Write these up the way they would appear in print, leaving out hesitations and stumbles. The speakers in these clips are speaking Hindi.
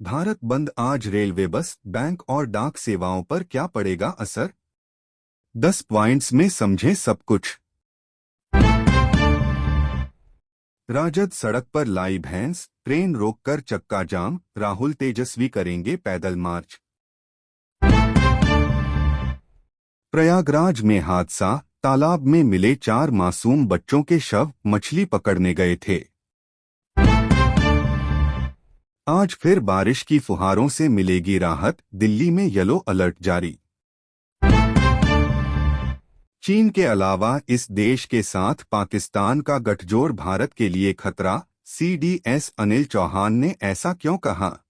भारत बंद आज रेलवे, बस, बैंक और डाक सेवाओं पर क्या पड़ेगा असर? 10 पॉइंट्स में समझे सब कुछ। राजद सड़क पर लाई भैंस, ट्रेन रोककर चक्का जाम, राहुल तेजस्वी करेंगे पैदल मार्च। प्रयागराज में हादसा, तालाब में मिले 4 मासूम बच्चों के शव, मछली पकड़ने गए थे। आज फिर बारिश की फुहारों से मिलेगी राहत, दिल्ली में येलो अलर्ट जारी। चीन के अलावा इस देश के साथ पाकिस्तान का गठजोड़ भारत के लिए खतरा, सीडीएस अनिल चौहान ने ऐसा क्यों कहा?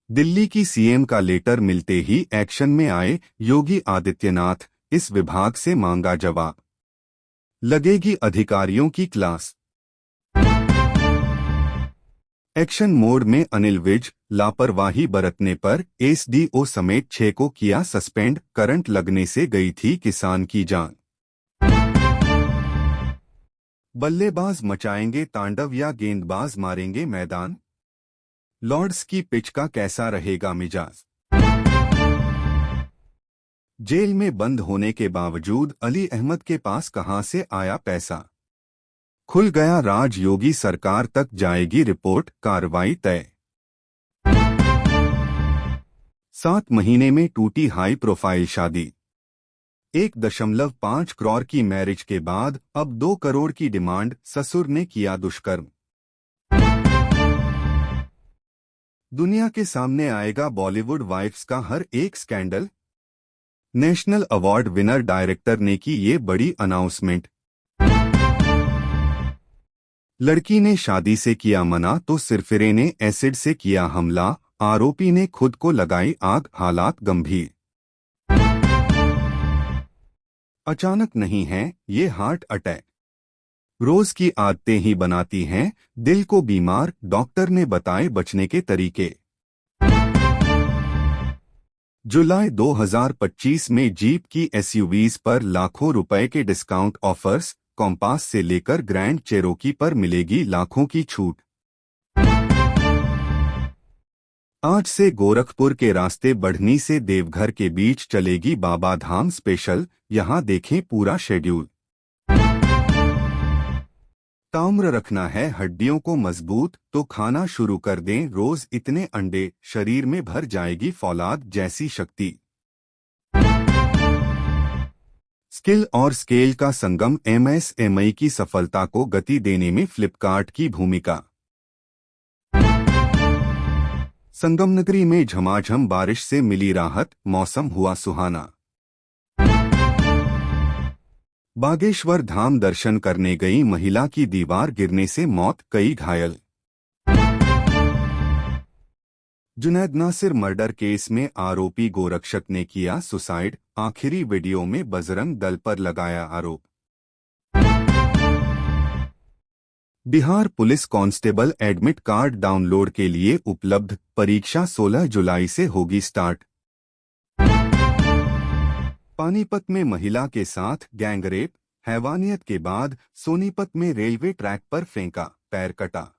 दिल्ली की सीएम का लेटर मिलते ही एक्शन में आए योगी आदित्यनाथ, इस विभाग से मांगा जवाब। लगेगी अधिकारियों की क्लास। एक्शन मोड में अनिल विज, लापरवाही बरतने पर एसडीओ समेत 6 को किया सस्पेंड, करंट लगने से गई थी किसान की जान। बल्लेबाज मचाएंगे तांडव या गेंदबाज मारेंगे मैदान? लॉर्ड्स की पिच का कैसा रहेगा मिजाज? जेल में बंद होने के बावजूद अली अहमद के पास कहां से आया पैसा? खुल गया राज, योगी सरकार तक जाएगी रिपोर्ट, कार्रवाई तय। 7 महीने में टूटी हाई प्रोफाइल शादी। 1.5 करोड़ की मैरिज के बाद अब 2 करोड़ की डिमांड, ससुर ने किया दुष्कर्म। दुनिया के सामने आएगा बॉलीवुड वाइफ्स का हर एक scandal. National award winner director ने की ये बड़ी अनाउंसमेंट। लड़की ने शादी से किया मना तो सिरफिरे ने एसिड से किया हमला, आरोपी ने खुद को लगाई आग, हालात गंभीर। अचानक नहीं है ये हार्ट अटैक, रोज की आदतें ही बनाती हैं दिल को बीमार, डॉक्टर ने बताए बचने के तरीके। जुलाई 2025 में जीप की एसयूवीज पर लाखों रुपए के डिस्काउंट ऑफर्स, कॉम्पास से लेकर ग्रैंड चेरोकी पर मिलेगी लाखों की छूट। आज से गोरखपुर के रास्ते बढ़नी से देवघर के बीच चलेगी बाबा धाम स्पेशल, यहां देखें पूरा शेड्यूल। ताम्र रखना है हड्डियों को मजबूत तो खाना शुरू कर दें रोज इतने अंडे, शरीर में भर जाएगी फौलाद जैसी शक्ति। स्किल और स्केल का संगम, एमएसएमई की सफलता को गति देने में फ्लिपकार्ट की भूमिका। संगमनगरी में झमाझम बारिश से मिली राहत, मौसम हुआ सुहाना। बागेश्वर धाम दर्शन करने गई महिला की दीवार गिरने से मौत, कई घायल। जुनैद नासिर मर्डर केस में आरोपी गोरक्षक ने किया सुसाइड, आखिरी वीडियो में बजरंग दल पर लगाया आरोप। Bihar police constable admit card download के लिए उपलब्ध, परीक्षा 16 जुलाई से होगी स्टार्ट। पानीपत में महिला के साथ गैंगरेप, हैवानियत के बाद सोनीपत में रेलवे ट्रैक पर फेंका, पैर कटा।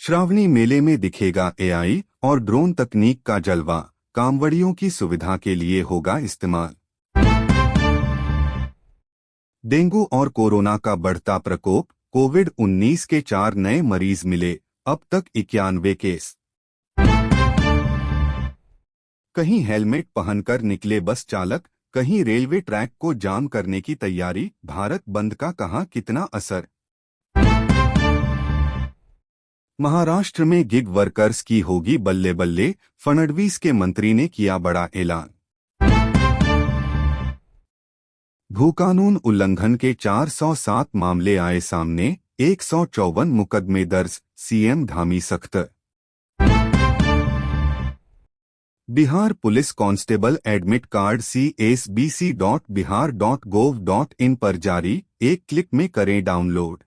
श्रावणी मेले में दिखेगा एआई और ड्रोन तकनीक का जलवा, कांवड़ियों की सुविधा के लिए होगा इस्तेमाल। डेंगू और कोरोना का बढ़ता प्रकोप, कोविड-19 के 4 नए मरीज मिले, अब तक 91 केस। कहीं हेलमेट पहनकर निकले बस चालक, कहीं रेलवे ट्रैक को जाम करने की तैयारी, भारत बंद का कहां कितना असर? महाराष्ट्र में गिग वर्कर्स की होगी बल्ले बल्ले, फडणवीस के मंत्री ने किया बड़ा ऐलान। भूकानून उल्लंघन के 407 मामले आए सामने, 154 मुकदमे दर्ज, सीएम धामी सख्त। Bihar police constable admit card csbc.bihar.gov.in पर जारी, एक क्लिक में करें डाउनलोड।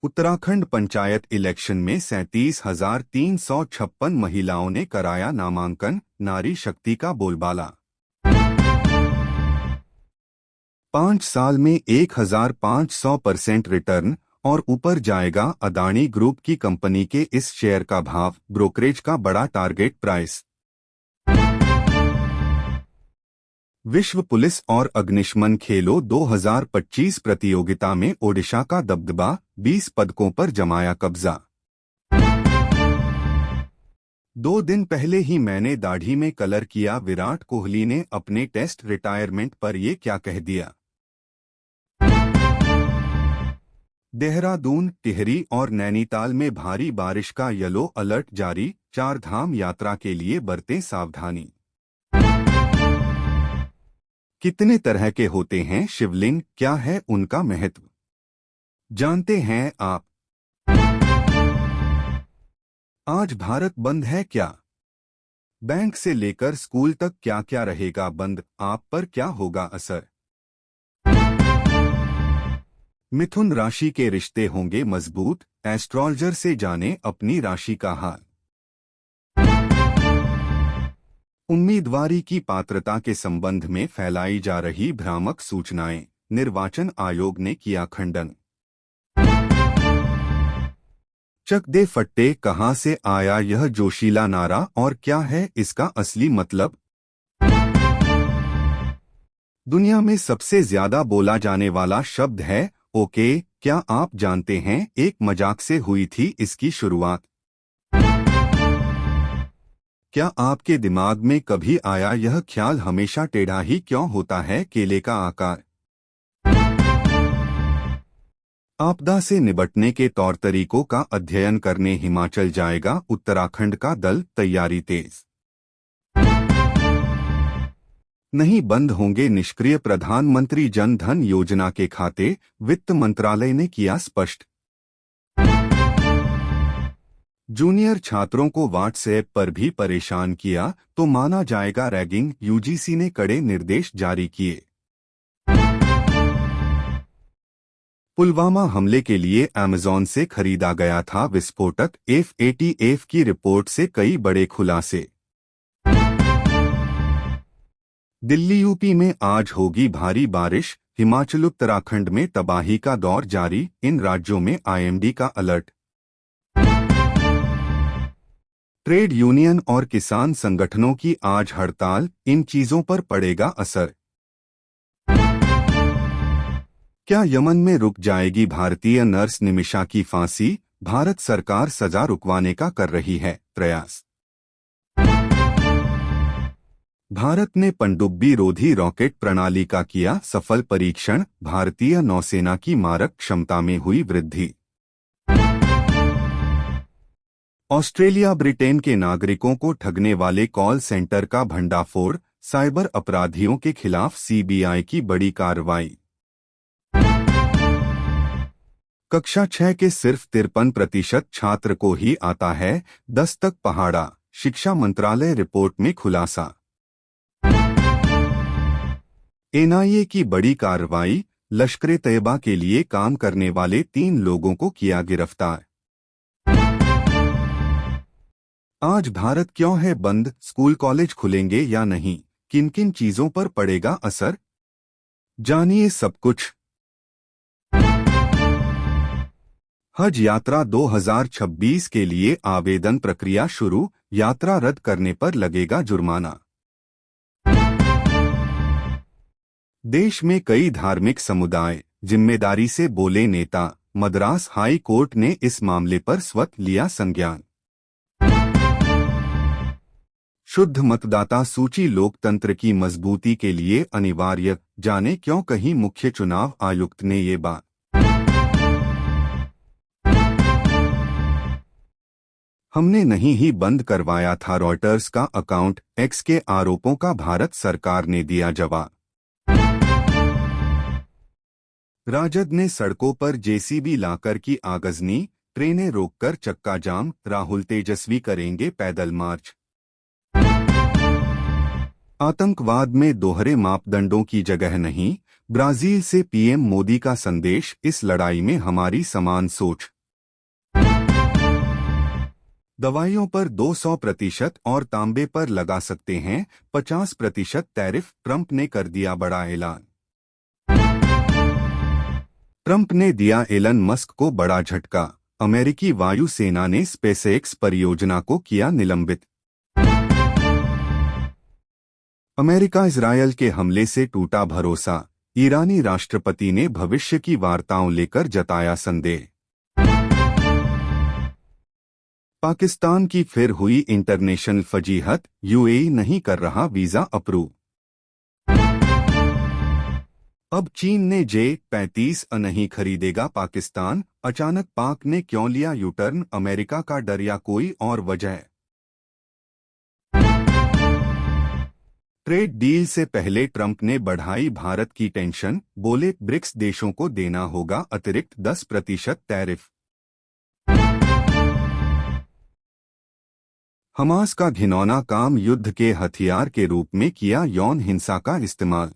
उत्तराखंड पंचायत इलेक्शन में 37,356 महिलाओं ने कराया नामांकन, नारी शक्ति का बोलबाला। 5 साल में 1500% रिटर्न और ऊपर जाएगा। अदानी ग्रुप की कंपनी के इस शेयर का भाव, ब्रोकरेज का बड़ा टारगेट प्राइस। विश्व पुलिस और अग्निशमन खेलो 2025 प्रतियोगिता में ओडिशा का दबदबा, 20 पदकों पर जमाया कब्जा। 2 दिन पहले ही मैंने दाढ़ी में कलर किया, विराट कोहली ने अपने टेस्ट रिटायरमेंट पर ये क्या कह दिया। देहरादून, टिहरी और नैनीताल में भारी बारिश का येलो अलर्ट जारी, 4 धाम यात्रा के लिए बरतें सावधानी। कितने तरह के होते हैं शिवलिंग, क्या है उनका महत्व, जानते हैं आप। आज भारत बंद है क्या? बैंक से लेकर स्कूल तक क्या क्या रहेगा बंद, आप पर क्या होगा असर। मिथुन राशि के रिश्ते होंगे मजबूत, एस्ट्रोलॉजर से जाने अपनी राशि का हाल। उम्मीदवारी की पात्रता के संबंध में फैलाई जा रही भ्रामक सूचनाएं, निर्वाचन आयोग ने किया खंडन। चक दे फट्टे, कहां से आया यह जोशीला नारा और क्या है इसका असली मतलब। दुनिया में सबसे ज्यादा बोला जाने वाला शब्द है ओके, क्या आप जानते हैं एक मजाक से हुई थी इसकी शुरुआत। क्या आपके दिमाग में कभी आया यह ख्याल हमेशा टेढ़ा ही क्यों होता है केले का आकार। आपदा से निपटने के तौर तरीकों का अध्ययन करने हिमाचल जाएगा उत्तराखंड का दल, तैयारी तेज। नहीं बंद होंगे निष्क्रिय प्रधानमंत्री जन धन योजना के खाते, वित्त मंत्रालय ने किया स्पष्ट। जूनियर छात्रों को व्हाट्सएप पर भी परेशान किया तो माना जाएगा रैगिंग, यूजीसी ने कड़े निर्देश जारी किए। पुलवामा हमले के लिए अमेज़न से खरीदा गया था विस्फोटक, FATF की रिपोर्ट से कई बड़े खुलासे। दिल्ली यूपी में आज होगी भारी बारिश, हिमाचल उत्तराखंड में तबाही का दौर जारी, इन राज्यों में IMD का अलर्ट। ट्रेड यूनियन और किसान संगठनों की आज हड़ताल, इन चीजों पर पड़ेगा असर। क्या यमन में रुक जाएगी भारतीय नर्स निमिषा की फांसी, भारत सरकार सजा रुकवाने का कर रही है प्रयास। भारत ने पनडुब्बी रोधी रॉकेट प्रणाली का किया सफल परीक्षण, भारतीय नौसेना की मारक क्षमता में हुई वृद्धि। ऑस्ट्रेलिया ब्रिटेन के नागरिकों को ठगने वाले कॉल सेंटर का भंडाफोड़, साइबर अपराधियों के खिलाफ CBI की बड़ी कार्रवाई। कक्षा 6 के सिर्फ 53% छात्र को ही आता है 10 तक पहाड़ा, शिक्षा मंत्रालय रिपोर्ट में खुलासा। NIA की बड़ी कार्रवाई, लश्कर-ए-तैयबा के लिए काम करने वाले 3 लोगों को किया गिरफ्तार। आज भारत क्यों है बंद, स्कूल कॉलेज खुलेंगे या नहीं, किन किन चीजों पर पड़ेगा असर, जानिए सब कुछ। हज यात्रा 2026 के लिए आवेदन प्रक्रिया शुरू, यात्रा रद्द करने पर लगेगा जुर्माना। देश में कई धार्मिक समुदाय, जिम्मेदारी से बोले नेता, मद्रास हाई कोर्ट ने इस मामले पर स्वतः लिया संज्ञान। शुद्ध मतदाता सूची लोकतंत्र की मजबूती के लिए अनिवार्य, जाने क्यों कहीं मुख्य चुनाव आयुक्त ने ये बात। हमने नहीं ही बंद करवाया था रॉयटर्स का अकाउंट, एक्स के आरोपों का भारत सरकार ने दिया जवाब। राजद ने सड़कों पर JCB लाकर की आगजनी, ट्रेनें रोककर चक्का जाम, राहुल तेजस्वी करेंगे पैदल मार्च। आतंकवाद में दोहरे मापदंडों की जगह नहीं, ब्राजील से PM मोदी का संदेश, इस लड़ाई में हमारी समान सोच। दवाइयों पर 200% और तांबे पर लगा सकते हैं 50% टैरिफ, ट्रंप ने कर दिया बड़ा ऐलान। ट्रंप ने दिया एलन मस्क को बड़ा झटका। अमेरिकी वायुसेना ने स्पेसएक्स परियोजना को किया निलंबित। अमेरिका इजरायल के हमले से टूटा भरोसा। ईरानी राष्ट्रपति ने भविष्य की वार्ताओं लेकर जताया संदेह। पाकिस्तान की फिर हुई इंटरनेशनल फजीहत, यूएई नहीं कर रहा वीजा अप्रूव। अब चीन ने J-35 नहीं खरीदेगा पाकिस्तान। अचानक पाक ने क्यों लिया यूटर्न? अमेरिका का डर या कोई और वजह? ट्रेड डील से पहले ट्रंप ने बढ़ाई भारत की टेंशन। बोले ब्रिक्स देशों को देना होगा अतिरिक्त 10% टैरिफ। हमास का घिनौना काम, युद्ध के हथियार के रूप में किया यौन हिंसा का इस्तेमाल।